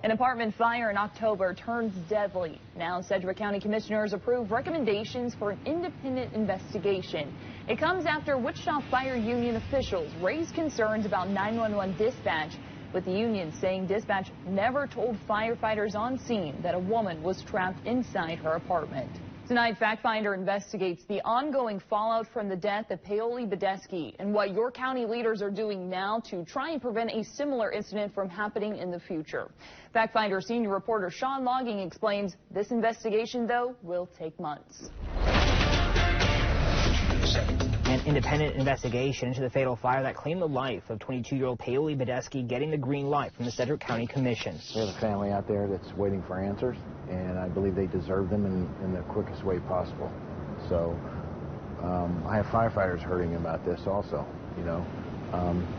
An apartment fire in October turns deadly. Now Sedgwick County commissioners approve recommendations for an independent investigation. It comes after Wichita Fire Union officials raised concerns about 911 dispatch, with the union saying dispatch never told firefighters on scene that a woman was trapped inside her apartment. Tonight, Factfinder investigates the ongoing fallout from the death of Paoly Bedeski and what your county leaders are doing now to try and prevent a similar incident from happening in the future. Factfinder senior reporter Sean Logging explains this investigation, though, will take months. An independent investigation into the fatal fire that claimed the life of 22-year-old Paoly Bedeski getting the green light from the Sedgwick County Commission. There's a family out there that's waiting for answers, and I believe they deserve them in the quickest way possible. So I have firefighters hurting about this also, you know.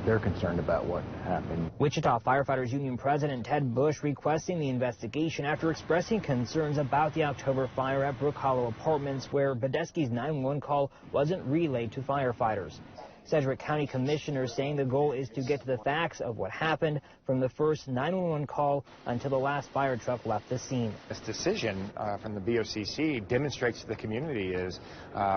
They're concerned about what happened. Wichita Firefighters Union President Ted Bush requesting the investigation after expressing concerns about the October fire at Brook Hollow Apartments, where Bedeski's 911 call wasn't relayed to firefighters. Sedgwick County commissioners saying the goal is to get to the facts of what happened from the first 911 call until the last fire truck left the scene. This decision from the BOCC demonstrates to the community is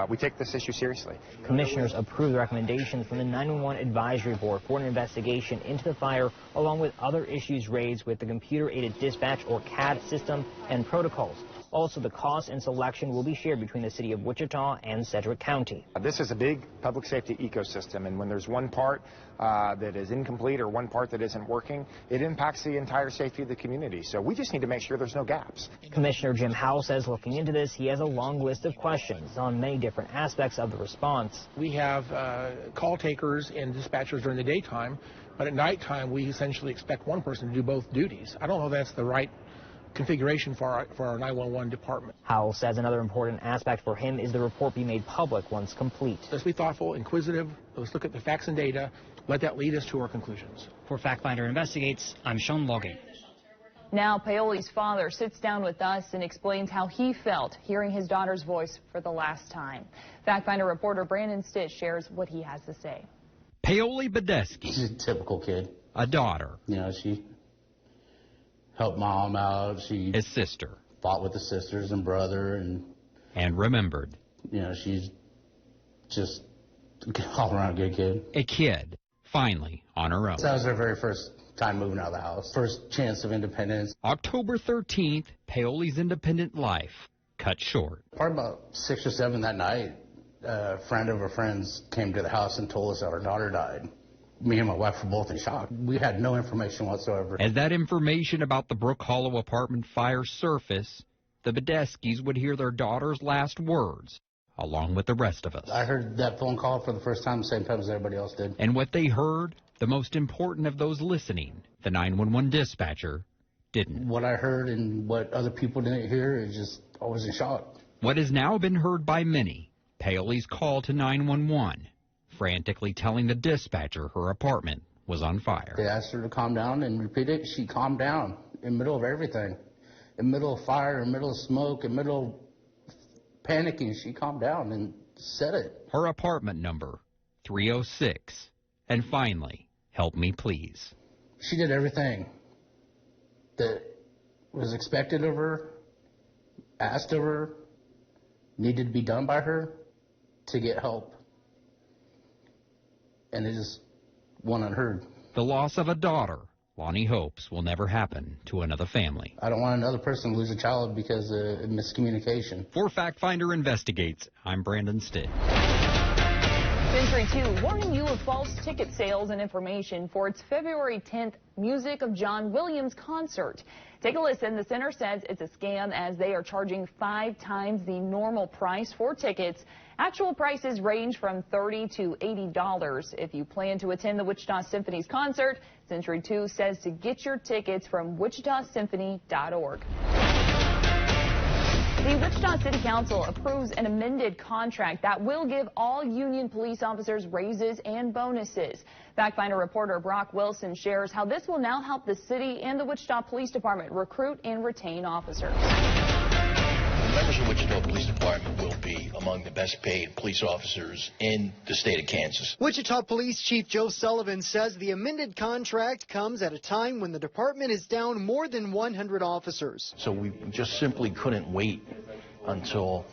we take this issue seriously. Commissioners approved the recommendations from the 911 Advisory Board for an investigation into the fire, along with other issues raised with the computer-aided dispatch or CAD system and protocols. Also, the cost and selection will be shared between the city of Wichita and Sedgwick County. This is a big public safety ecosystem, and when there's one part that is incomplete or one part that isn't working, it impacts the entire safety of the community. So we just need to make sure there's no gaps. Commissioner Jim Howell says looking into this, he has a long list of questions on many different aspects of the response. We have call takers and dispatchers during the daytime, but at nighttime we essentially expect one person to do both duties. I don't know if that's the right configuration for our 911 department. Howell says another important aspect for him is the report be made public once complete. Let's be thoughtful, inquisitive, let's look at the facts and data, let that lead us to our conclusions. For Factfinder Investigates, I'm Sean Logging. Now Paoly's father sits down with us and explains how he felt hearing his daughter's voice for the last time. Factfinder reporter Brandon Stitch shares what he has to say. Paoly Bedeski. She's a typical kid. A daughter. You know, she helped mom out. She his sister. Fought with the sisters and brother and remembered. You know, she's just all around a good kid. A kid, finally, on her own. That was her very first time moving out of the house. First chance of independence. October 13th, Paoly's independent life cut short. Probably about 6 or 7 that night, a friend of a friend's came to the house and told us that our daughter died. Me and my wife were both in shock. We had no information whatsoever. As that information about the Brook Hollow apartment fire surfaced, the Bedeskis would hear their daughter's last words, along with the rest of us. I heard that phone call for the first time the same time as everybody else did. And what they heard, the most important of those listening, the 911 dispatcher, didn't. What I heard and what other people didn't hear is just, I was in shock. What has now been heard by many, Paoly's call to 911. Frantically telling the dispatcher her apartment was on fire. They asked her to calm down and repeat it. She calmed down in the middle of everything. In the middle of fire, in the middle of smoke, in the middle of panicking. She calmed down and said it. Her apartment number, 306. And finally, help me please. She did everything that was expected of her, asked of her, needed to be done by her to get help. And it just went unheard. The loss of a daughter, Lonnie hopes, will never happen to another family. I don't want another person to lose a child because of miscommunication. For Factfinder Investigates, I'm Brandon Stitt. Century 2 warning you of false ticket sales and information for its February 10th Music of John Williams concert. Take a listen. The center says it's a scam as they are charging 5 times the normal price for tickets. Actual prices range from $30 to $80. If you plan to attend the Wichita Symphony's concert, Century 2 says to get your tickets from wichitasymphony.org. The Wichita City Council approves an amended contract that will give all union police officers raises and bonuses. Factfinder reporter Brock Wilson shares how this will now help the city and the Wichita Police Department recruit and retain officers. Members of Wichita Police Department will be among the best paid police officers in the state of Kansas. Wichita Police Chief Joe Sullivan says the amended contract comes at a time when the department is down more than 100 officers. So we just simply couldn't wait until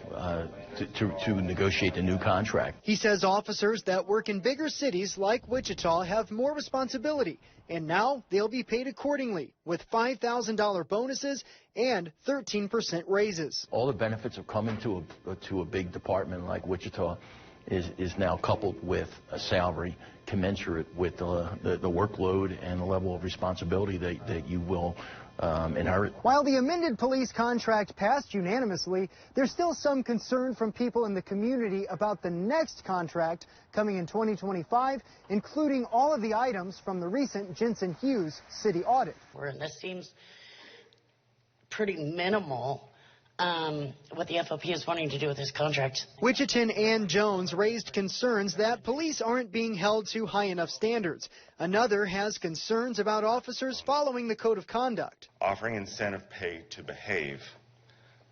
to negotiate the new contract. He says officers that work in bigger cities like Wichita have more responsibility, and now they'll be paid accordingly with $5,000 bonuses and 13% raises. All the benefits of coming to a big department like Wichita is now coupled with a salary commensurate with the workload and the level of responsibility that you will inherit. While the amended police contract passed unanimously, there's still some concern from people in the community about the next contract coming in 2025, including all of the items from the recent Jensen Hughes city audit. This seems pretty minimal. What the FOP is wanting to do with this contract. Wichitan Ann Jones raised concerns that police aren't being held to high enough standards. Another has concerns about officers following the code of conduct. Offering incentive pay to behave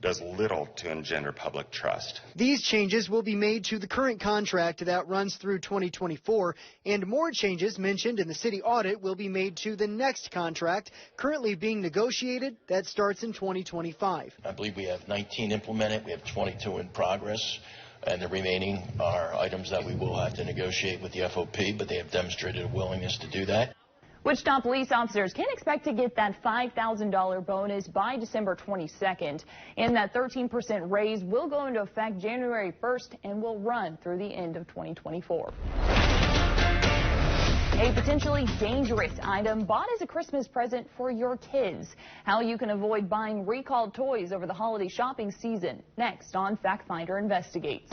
does little to engender public trust. These changes will be made to the current contract that runs through 2024, and more changes mentioned in the city audit will be made to the next contract currently being negotiated that starts in 2025. I believe we have 19 implemented, we have 22 in progress, and the remaining are items that we will have to negotiate with the FOP, but they have demonstrated a willingness to do that. Wichita police officers can expect to get that $5,000 bonus by December 22nd. And that 13% raise will go into effect January 1st and will run through the end of 2024. A potentially dangerous item bought as a Christmas present for your kids. How you can avoid buying recalled toys over the holiday shopping season. Next on Factfinder Investigates.